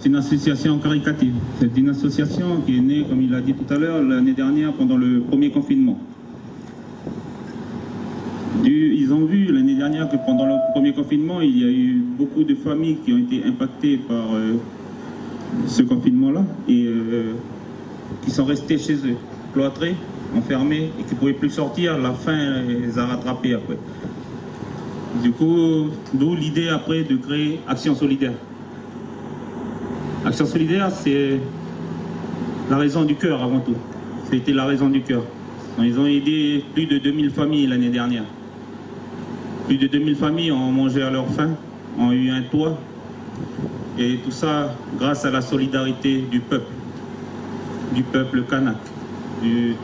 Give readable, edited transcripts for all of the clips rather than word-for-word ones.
C'est une association caritative. C'est une association qui est née, comme il l'a dit tout à l'heure, l'année dernière pendant le premier confinement. Ils ont vu l'année dernière que pendant le premier confinement, il y a eu beaucoup de familles qui ont été impactées par ce confinement-là et qui sont restées chez eux, cloîtrées, enfermées et qui ne pouvaient plus sortir. La faim les a rattrapés après. Du coup, d'où l'idée après de créer Action Solidaire. Action Solidaire, c'est la raison du cœur avant tout. C'était la raison du cœur. Ils ont aidé plus de 2000 familles l'année dernière. Plus de 2000 familles ont mangé à leur faim, ont eu un toit. Et tout ça grâce à la solidarité du peuple kanak, du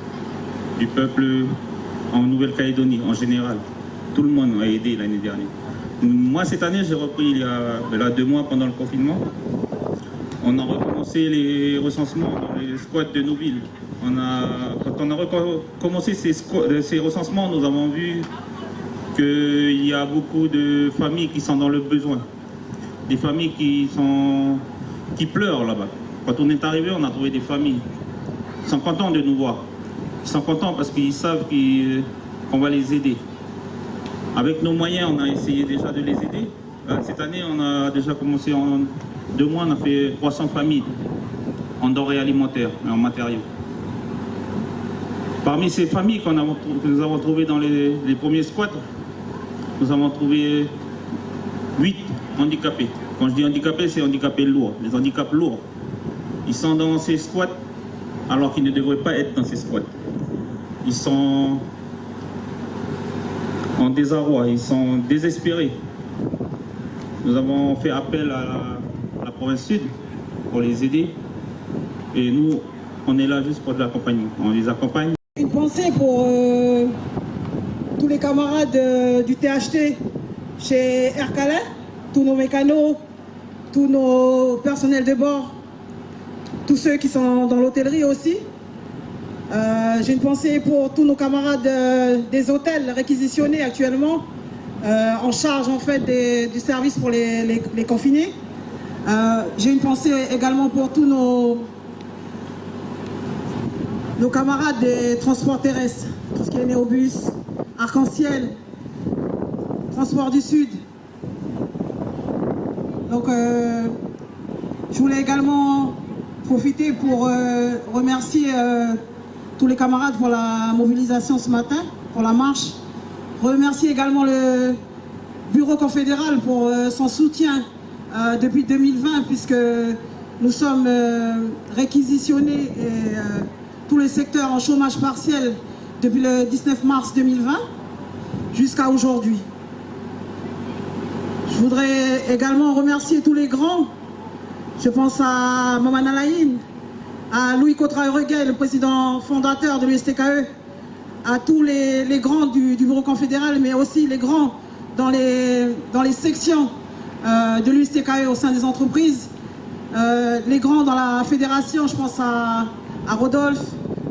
peuple en Nouvelle-Calédonie en général. Tout le monde a aidé l'année dernière. Moi, cette année, j'ai repris il y a 2 mois pendant le confinement. On a recommencé les recensements dans les squats de nos villes. Quand on a recommencé ces recensements, nous avons vu qu'il y a beaucoup de familles qui sont dans le besoin. Des familles qui pleurent là-bas. Quand on est arrivé, on a trouvé des familles qui sont contents de nous voir. Ils sont contents parce qu'ils savent qu'on va les aider. Avec nos moyens, on a essayé déjà de les aider. Cette année, on a déjà commencé en 2 mois, on a fait 300 familles en denrées alimentaires et en matériaux. Parmi ces familles que nous avons trouvées dans les premiers squats, nous avons trouvé 8 handicapés. Quand je dis handicapés, c'est handicapés lourds, des handicaps lourds. Ils sont dans ces squats alors qu'ils ne devraient pas être dans ces squats. Ils sont en désarroi, ils sont désespérés. Nous avons fait appel à la province sud pour les aider. Et nous, on est là juste pour de l'accompagnement. On les accompagne. Une pensée pour tous les camarades du THT chez Air Calais, tous nos mécanos, tous nos personnels de bord, tous ceux qui sont dans l'hôtellerie aussi. J'ai une pensée pour tous nos camarades des hôtels réquisitionnés actuellement, en charge en fait du service pour les confinés. J'ai une pensée également pour tous nos camarades des transports terrestres, tout ce qui est Néobus, Arc-en-Ciel, Transport du Sud. Donc, je voulais également profiter pour remercier tous les camarades pour la mobilisation ce matin, pour la marche. Remercier également le Bureau confédéral pour son soutien depuis 2020, puisque nous sommes réquisitionnés et tous les secteurs en chômage partiel depuis le 19 mars 2020 jusqu'à aujourd'hui. Je voudrais également remercier tous les grands. Je pense à Maman Alaïn, à Louis Cotra-Reguet, le président fondateur de l'USTKE, à tous les grands du Bureau confédéral, mais aussi les grands dans les sections de l'USTKE au sein des entreprises, les grands dans la fédération, je pense à Rodolphe,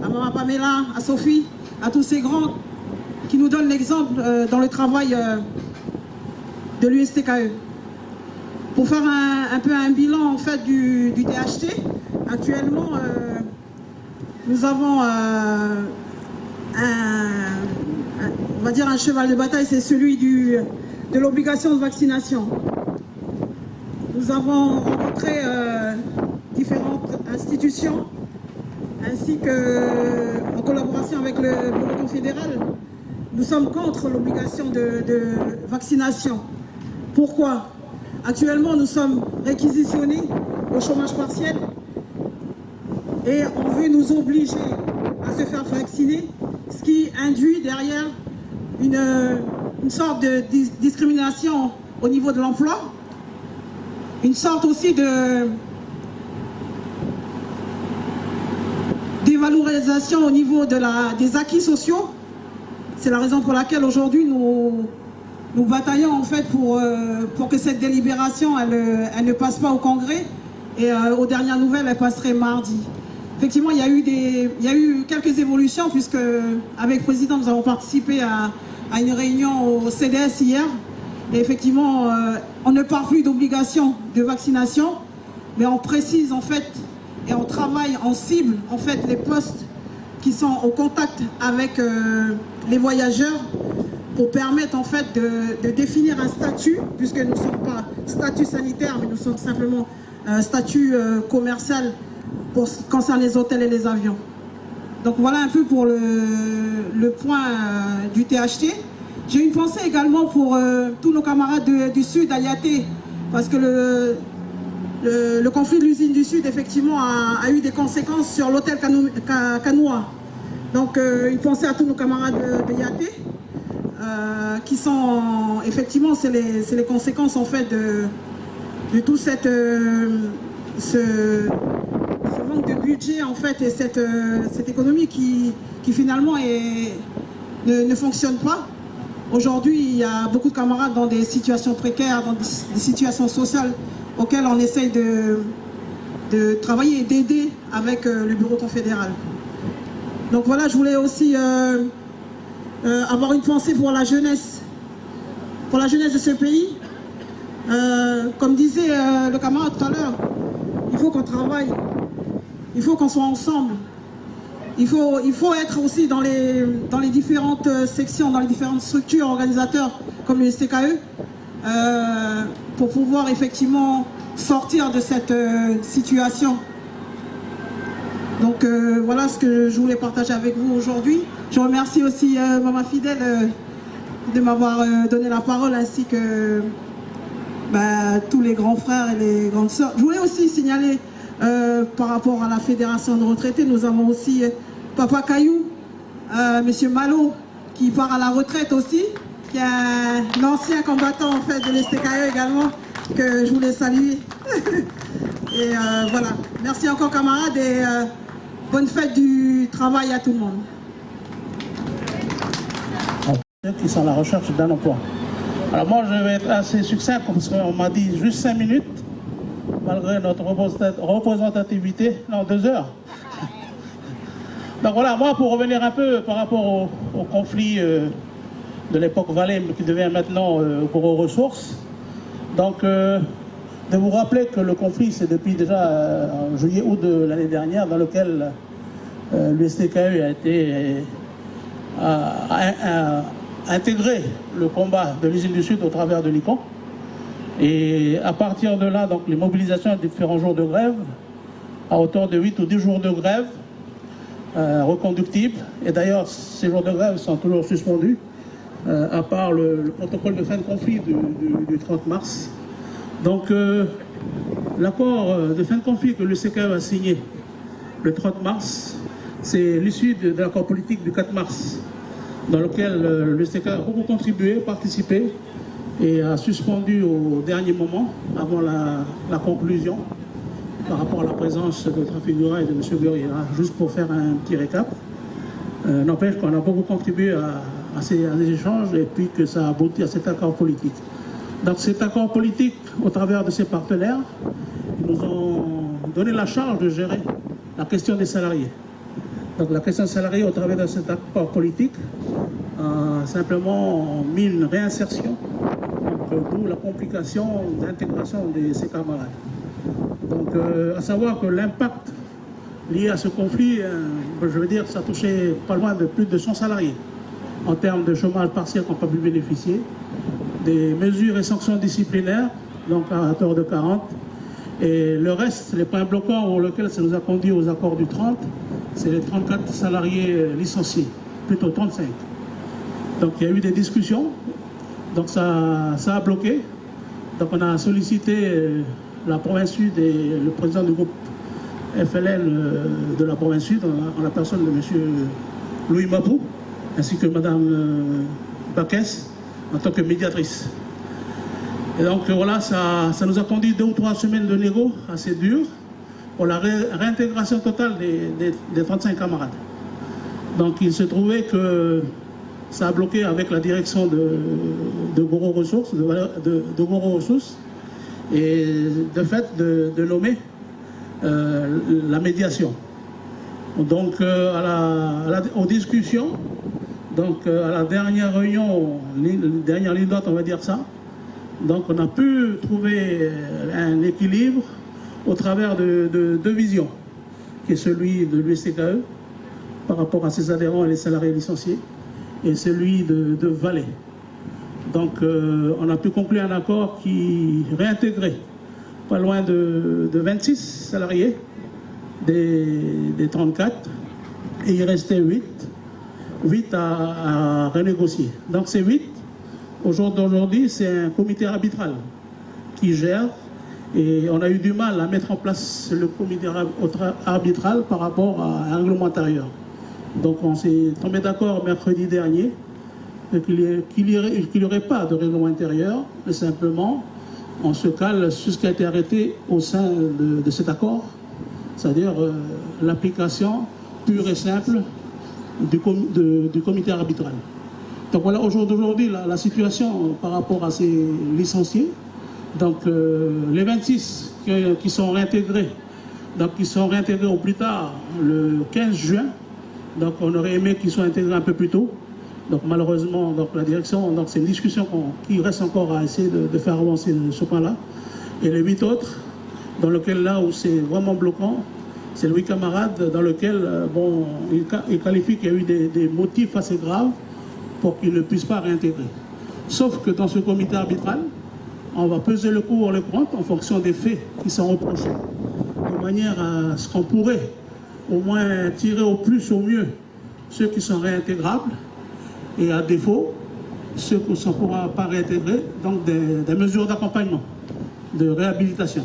à Maman Pamela, à Sophie, à tous ces grands qui nous donnent l'exemple dans le travail de l'USTKE. Pour faire un peu un bilan en fait du THT, actuellement nous avons on va dire un cheval de bataille, c'est celui de l'obligation de vaccination. Nous avons rencontré différentes institutions, ainsi qu'en collaboration avec le Bureau confédéral, nous sommes contre l'obligation de vaccination. Pourquoi? Actuellement, nous sommes réquisitionnés au chômage partiel et on veut nous obliger à se faire vacciner, ce qui induit derrière une sorte de discrimination au niveau de l'emploi, une sorte aussi dévalorisation au niveau des acquis sociaux. C'est la raison pour laquelle aujourd'hui nous bataillons en fait pour que cette délibération elle ne passe pas au Congrès et aux dernières nouvelles elle passerait mardi. Effectivement, il y a eu quelques évolutions puisque avec le président nous avons participé à une réunion au CDS hier et effectivement on ne parle plus d'obligation de vaccination mais on précise en fait et on travaille, on cible en fait les postes qui sont au contact avec les voyageurs pour permettre en fait de définir un statut, puisque nous ne sommes pas statut sanitaire, mais nous sommes simplement statut commercial pour ce qui concerne les hôtels et les avions. Donc voilà un peu pour le point du THT. J'ai une pensée également pour tous nos camarades du Sud, à Yaté, parce que le conflit de l'usine du Sud, effectivement, a eu des conséquences sur l'hôtel Kanoua. Donc, une pensée à tous nos camarades de Yaté, qui sont, effectivement, c'est les conséquences, en fait, de tout ce manque de budget, en fait, et cette économie qui finalement, ne fonctionne pas. Aujourd'hui, il y a beaucoup de camarades dans des situations précaires, dans des situations sociales auxquelles on essaye de travailler et d'aider avec le bureau confédéral. Donc voilà, je voulais aussi avoir une pensée pour la jeunesse de ce pays. Comme disait le camarade tout à l'heure, il faut qu'on travaille, il faut qu'on soit ensemble. Il faut être aussi dans les différentes sections, dans les différentes structures, organisateurs comme le STKE, pour pouvoir effectivement sortir de cette situation. Donc voilà ce que je voulais partager avec vous aujourd'hui. Je remercie aussi Maman Fidèle de m'avoir donné la parole, ainsi que tous les grands frères et les grandes sœurs. Je voulais aussi signaler par rapport à la fédération de retraités, nous avons aussi Papa Caillou, Monsieur Malo, qui part à la retraite aussi, qui est un ancien combattant en fait de l'STKE également, que je voulais saluer. Et voilà, merci encore camarades et bonne fête du travail à tout le monde. Qui sont à la recherche d'un emploi. Alors moi je vais être assez succinct parce qu'on m'a dit juste 5 minutes, malgré notre représentativité, non 2 heures. Donc voilà, moi pour revenir un peu par rapport au conflit de l'époque Vallée qui devient maintenant Goro Ressources. Donc de vous rappeler que le conflit c'est depuis déjà en juillet-août de l'année dernière, dans lequel l'USTKE a été intégré le combat de l'usine du Sud au travers de l'ICON. Et à partir de là, donc les mobilisations à différents jours de grève, à hauteur de 8 ou 10 jours de grève, reconductibles. Et d'ailleurs, ces jours de grève sont toujours suspendus, à part le protocole de fin de conflit du 30 mars. Donc, l'accord de fin de conflit que le CKE a signé le 30 mars, c'est l'issue de l'accord politique du 4 mars, dans lequel le CKE a beaucoup contribué, participé, et a suspendu au dernier moment, avant la conclusion, par rapport à la présence de Trafigura et de M. Gurira, juste pour faire un petit récap. N'empêche qu'on a beaucoup contribué à ces échanges et puis que ça a abouti à cet accord politique. Dans cet accord politique, au travers de ses partenaires, ils nous ont donné la charge de gérer la question des salariés. Donc la question des salariés, au travers de cet accord politique, a simplement mis une réinsertion, d'où la complication d'intégration de ces camarades. Donc, à savoir que l'impact lié à ce conflit, je veux dire, ça touchait pas loin de plus de 100 salariés en termes de chômage partiel qui n'ont pas pu bénéficier, des mesures et sanctions disciplinaires, donc à hauteur de 40, et le reste, les points bloquants pour lesquels ça nous a conduit aux accords du 30, c'est les 34 salariés licenciés, plutôt 35. Donc il y a eu des discussions, donc ça a bloqué, donc on a sollicité la province Sud et le président du groupe FLN de la province Sud, en la personne de M. Louis Mapou, ainsi que Mme Baquès, en tant que médiatrice. Et donc voilà, ça nous a conduit 2 ou 3 semaines de négo assez dures pour la réintégration totale des 35 camarades. Donc il se trouvait que ça a bloqué avec la direction de Goro Ressources, de Goro Ressources, et de fait de nommer la médiation. Donc aux discussions, donc à la dernière réunion, dernière ligne droite, on va dire ça, donc on a pu trouver un équilibre au travers de deux visions, qui est celui de l'USTKE par rapport à ses adhérents et les salariés licenciés, et celui de Valais. Donc on a pu conclure un accord qui réintégrait pas loin de 26 salariés des 34, et il restait 8 à renégocier. Donc ces 8, aujourd'hui, c'est un comité arbitral qui gère, et on a eu du mal à mettre en place le comité arbitral par rapport à un règlement intérieur. Donc on s'est tombé d'accord mercredi dernier qu'il n'y aurait pas de règlement intérieur, mais simplement on se cale sur ce qui a été arrêté au sein de cet accord, c'est-à-dire l'application pure et simple du comité arbitral. Donc voilà aujourd'hui la situation par rapport à ces licenciés. Donc les 26 qui sont réintégrés, donc qui sont réintégrés au plus tard le 15 juin. Donc on aurait aimé qu'ils soient intégrés un peu plus tôt. Donc malheureusement, donc la direction, donc c'est une discussion qui reste encore à essayer de faire avancer ce point-là. Et les 8 autres, dans lequel là où c'est vraiment bloquant, c'est le 8 camarades dans lequel bon, il qualifie qu'il y a eu des motifs assez graves pour qu'ils ne puissent pas réintégrer. Sauf que dans ce comité arbitral, on va peser le pour et le contre en fonction des faits qui sont reprochés, de manière à ce qu'on pourrait au moins tirer au plus au mieux ceux qui sont réintégrables, et à défaut, ceux qui ne pourront pas réintégrer, donc des mesures d'accompagnement, de réhabilitation.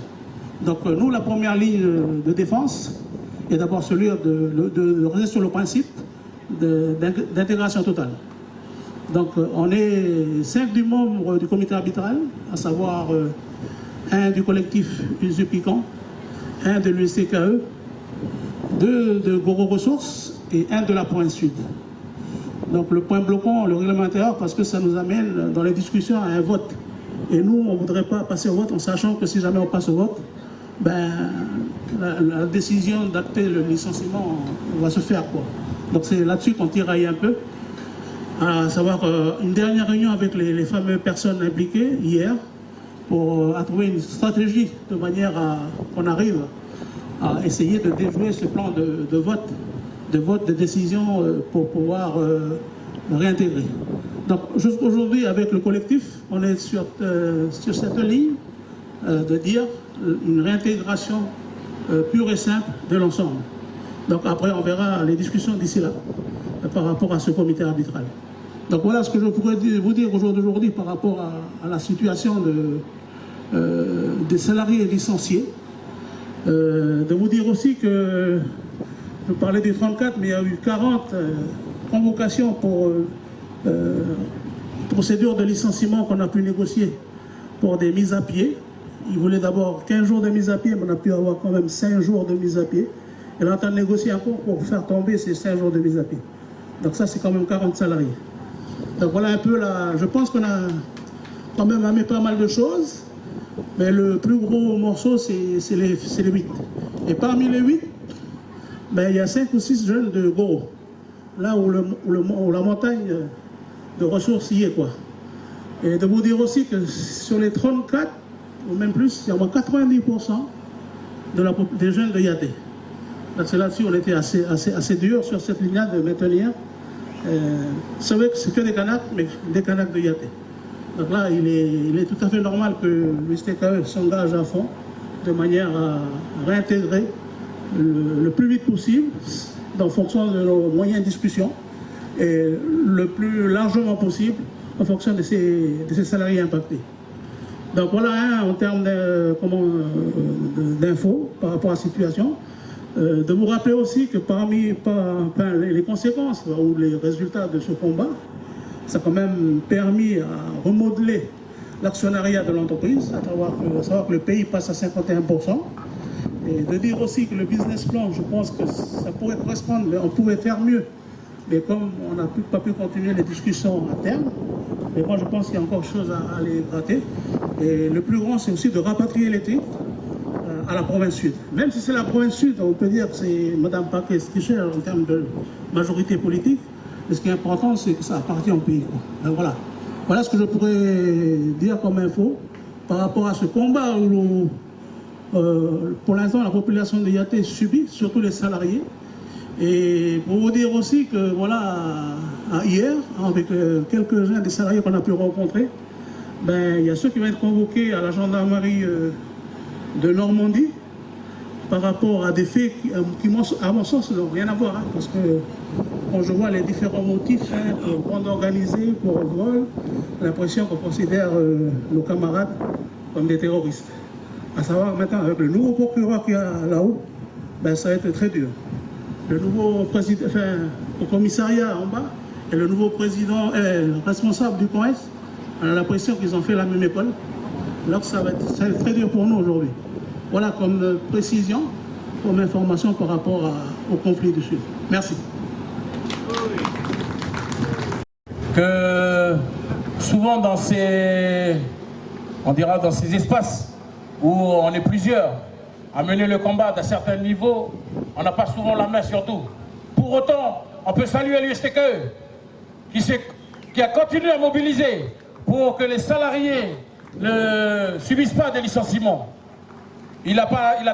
Donc nous, la première ligne de défense est d'abord celui de rester sur le principe d'intégration totale. Donc on est 5 du membre du comité arbitral, à savoir un du collectif Usupican, un de l'USTKE, 2 de Goro Ressources et 1 de la province Sud. Donc le point bloquant, le règlement intérieur, parce que ça nous amène dans les discussions à un vote. Et nous, on ne voudrait pas passer au vote en sachant que si jamais on passe au vote, ben, la décision d'acter le licenciement va se faire, quoi. Donc c'est là-dessus qu'on tiraille un peu. À savoir une dernière réunion avec les fameuses personnes impliquées hier pour trouver une stratégie de manière à qu'on arrive à essayer de déjouer ce plan de vote, de décision pour pouvoir réintégrer. Donc jusqu'aujourd'hui, avec le collectif, on est sur cette ligne de dire une réintégration pure et simple de l'ensemble. Donc après, on verra les discussions d'ici là par rapport à ce comité arbitral. Donc voilà ce que je pourrais vous dire aujourd'hui par rapport à la situation des salariés licenciés. De vous dire aussi que je parlais des 34, mais il y a eu 40 convocations pour procédure de licenciement qu'on a pu négocier pour des mises à pied. Ils voulaient d'abord 15 jours de mise à pied, mais on a pu avoir quand même 5 jours de mise à pied. Et là, on est en train de négocier encore pour faire tomber ces 5 jours de mise à pied. Donc ça, c'est quand même 40 salariés. Donc voilà un peu là. Je pense qu'on a quand même amené pas mal de choses, mais le plus gros morceau, c'est les 8. Et parmi les 8, ben, il y a 5 ou 6 jeunes de Goro, là où la montagne de ressources y est, quoi. Et de vous dire aussi que sur les 34, ou même plus, il y a moins 90% des jeunes de Yaté. Donc c'est là-dessus on était assez dur sur cette ligne de maintenir. C'est vrai que c'est que des Kanaks, mais des Kanaks de Yaté. Donc là, il est tout à fait normal que l'USTKE s'engage à fond de manière à réintégrer le plus vite possible, en fonction de nos moyens de discussion, et le plus largement possible en fonction de ces salariés impactés. Donc voilà, en termes d'infos par rapport à la situation. De vous rappeler aussi que parmi les conséquences ou les résultats de ce combat, ça a quand même permis à remodeler l'actionnariat de l'entreprise, à savoir que le pays passe à 51%. Et de dire aussi que le business plan, je pense que ça pourrait correspondre, mais on pourrait faire mieux. Mais comme on n'a pas pu continuer les discussions à terme, mais moi je pense qu'il y a encore chose à aller gratter. Et le plus grand, c'est aussi de rapatrier les titres à la province sud. Même si c'est la province sud, on peut dire que c'est Mme Paquet qui cherche en termes de majorité politique. Mais ce qui est important, c'est que ça appartient au pays, quoi. Donc voilà. Voilà ce que je pourrais dire comme info par rapport à ce combat où pour l'instant, la population de Yaté subit, surtout les salariés. Et pour vous dire aussi que, voilà, hier, avec quelques-uns des salariés qu'on a pu rencontrer, ben, il y a ceux qui vont être convoqués à la gendarmerie de Normandie par rapport à des faits qui à mon sens, n'ont rien à voir. Hein, parce que quand je vois les différents motifs pour bande organisée, pour vol, j'ai l'impression qu'on considère nos camarades comme des terroristes. À savoir maintenant, avec le nouveau procureur qu'il y a là-haut, ben, ça va être très dur. Le nouveau président, au commissariat en bas, et le nouveau président, responsable du COES, on a l'impression qu'ils ont fait la même école. Donc ça va être très dur pour nous aujourd'hui. Voilà comme précision, comme information par rapport au conflit du Sud. Merci. Que souvent dans ces, on dira dans ces espaces où on est plusieurs à mener le combat d'un certain niveau, on n'a pas souvent la main sur tout. Pour autant, on peut saluer l'USTKE qui a continué à mobiliser pour que les salariés ne subissent pas des licenciements. Il a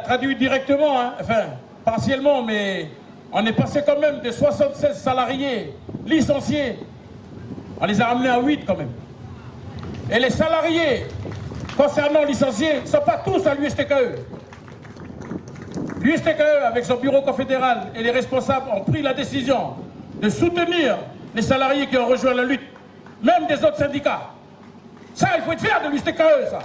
traduit directement, hein, enfin partiellement, mais on est passé quand même de 76 salariés licenciés, on les a ramenés à 8 quand même. Et les salariés concernant licenciés ne sont pas tous à l'USTKE. L'USTKE, avec son bureau confédéral et les responsables, ont pris la décision de soutenir les salariés qui ont rejoint la lutte, même des autres syndicats. Ça, il faut être fier de l'USTKE, ça.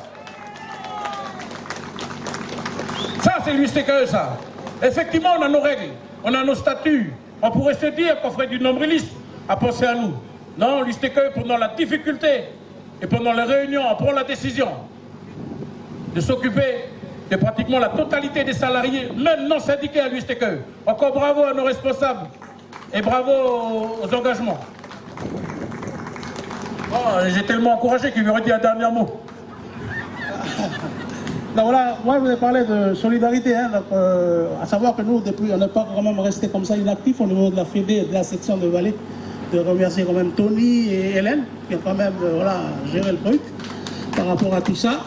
Ça, c'est l'USTKE, ça. Effectivement, on a nos règles, on a nos statuts. On pourrait se dire qu'on ferait du nombrilisme à penser à nous. Non, l'USTKE, pendant la difficulté et pendant les réunions, on prend la décision de s'occuper de pratiquement la totalité des salariés, même non syndiqués à l'USTKE. Encore bravo à nos responsables et bravo aux engagements. Oh, j'ai tellement encouragé qu'il m'aurait dit un dernier mot. Donc voilà, moi je vous ai parlé de solidarité, hein, donc, à savoir que nous, depuis, on n'est pas quand même resté comme ça inactifs au niveau de la Fédé et de la section de Valais, de remercier quand même Tony et Hélène, qui ont quand même voilà, géré le truc par rapport à tout ça.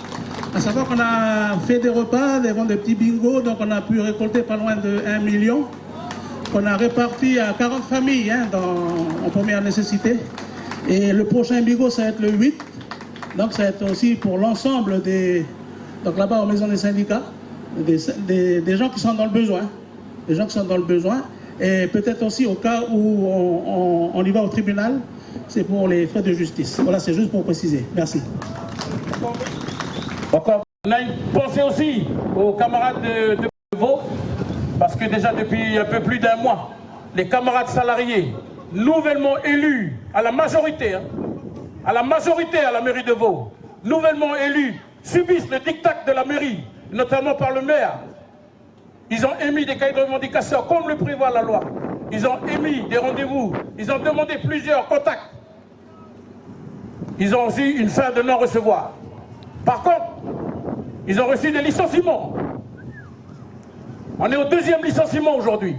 À savoir qu'on a fait des repas, des petits bingos, donc on a pu récolter pas loin de 1 million, qu'on a réparti à 40 familles hein, en première nécessité. Et le prochain bingo, ça va être le 8, donc ça va être aussi pour l'ensemble des... Donc là-bas, aux maisons des syndicats, des gens qui sont dans le besoin. Des gens qui sont dans le besoin. Et peut-être aussi au cas où on y va au tribunal, c'est pour les frais de justice. Voilà, c'est juste pour préciser. Merci. Encore, on a pensé aussi aux camarades de Vaud, parce que déjà depuis un peu plus d'un mois, les camarades salariés, nouvellement élus à la majorité, hein, à la mairie de Vaud, nouvellement élus, subissent le diktat de la mairie, notamment par le maire. Ils ont émis des cahiers de revendications comme le prévoit la loi. Ils ont émis des rendez-vous. Ils ont demandé plusieurs contacts. Ils ont aussi une fin de non-recevoir. Par contre, ils ont reçu des licenciements. On est au 2e licenciement aujourd'hui.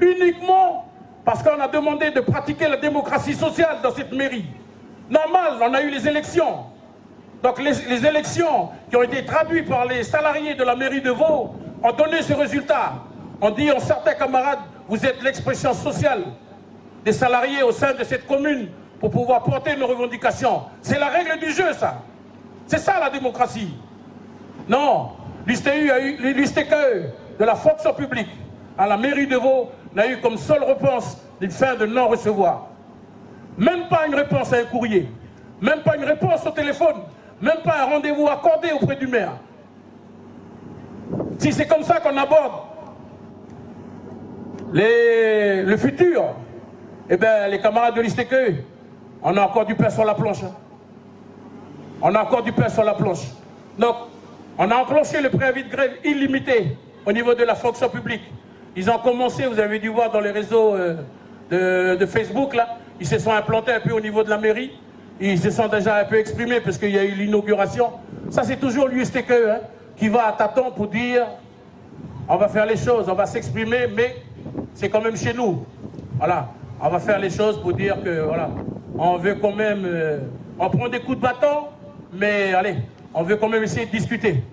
Uniquement parce qu'on a demandé de pratiquer la démocratie sociale dans cette mairie. Normal, on a eu les élections. Donc les élections qui ont été traduites par les salariés de la mairie de Vaud ont donné ce résultat. On dit à certains camarades, vous êtes l'expression sociale des salariés au sein de cette commune pour pouvoir porter nos revendications. C'est la règle du jeu, ça. C'est ça la démocratie. Non, l'USTKE de la fonction publique à la mairie de Vaud n'a eu comme seule réponse une fin de non-recevoir. Même pas une réponse à un courrier, même pas une réponse au téléphone, même pas un rendez-vous accordé auprès du maire. Si c'est comme ça qu'on aborde le futur, eh bien les camarades de l'USTKE, on a encore du pain sur la planche. Hein. On a encore du pain sur la planche. Donc, on a enclenché le préavis de grève illimité au niveau de la fonction publique. Ils ont commencé, vous avez dû voir dans les réseaux de Facebook, là, ils se sont implantés un peu au niveau de la mairie. Ils se sont déjà un peu exprimés parce qu'il y a eu l'inauguration. Ça, c'est toujours l'USTKE hein, qui va à tâtons pour dire on va faire les choses, on va s'exprimer, mais c'est quand même chez nous. Voilà, on va faire les choses pour dire que, voilà, on veut quand même... on prend des coups de bâton, mais allez, on veut quand même essayer de discuter.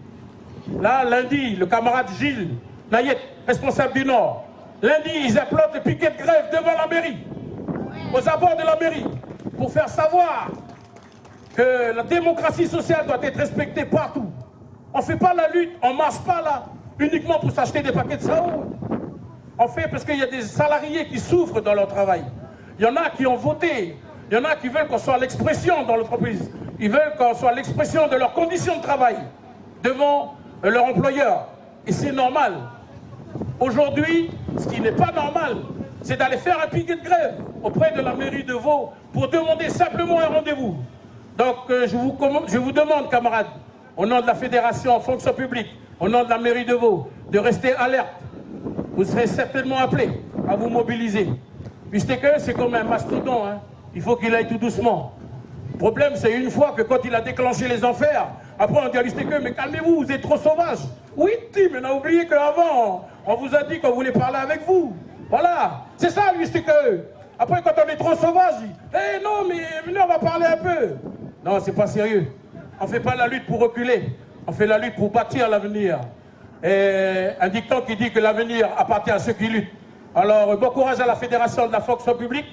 Là, lundi, le camarade Gilles Nayet, responsable du Nord, lundi, ils implantent le piquet de grève devant la mairie, aux abords de la mairie, pour faire savoir que la démocratie sociale doit être respectée partout. On ne fait pas la lutte, on ne marche pas là, uniquement pour s'acheter des paquets de sao. On fait parce qu'il y a des salariés qui souffrent dans leur travail. Il y en a qui ont voté, il y en a qui veulent qu'on soit l'expression dans l'entreprise. Ils veulent qu'on soit l'expression de leurs conditions de travail devant leur employeur. Et c'est normal. Aujourd'hui, ce qui n'est pas normal, c'est d'aller faire un piquet de grève auprès de la mairie de Vaud pour demander simplement un rendez-vous. Donc je vous demande, camarades, au nom de la Fédération Fonction Publique, au nom de la mairie de Vaud, de rester alerte. Vous serez certainement appelés à vous mobiliser. Puisque c'est comme un mastodon, hein. Il faut qu'il aille tout doucement. Le problème, c'est une fois que quand il a déclenché les enfers, après on dit à Lustéqueux, mais calmez-vous, vous êtes trop sauvage. Oui, mais on a oublié qu'avant, on vous a dit qu'on voulait parler avec vous. Voilà, c'est ça Lustéqueux. Après, quand on est trop sauvage, il dit, hey, non, mais venez, on va parler un peu. Non, c'est pas sérieux. On ne fait pas la lutte pour reculer, on fait la lutte pour bâtir l'avenir. Et un dicton qui dit que l'avenir appartient à ceux qui luttent. Alors, bon courage à la Fédération de la fonction publique,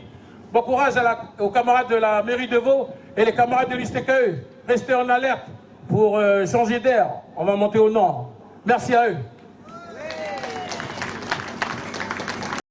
bon courage aux camarades de la mairie de Vaud et les camarades de Lustéqueux. Restez en alerte pour changer d'air. On va monter au nord. Merci à eux.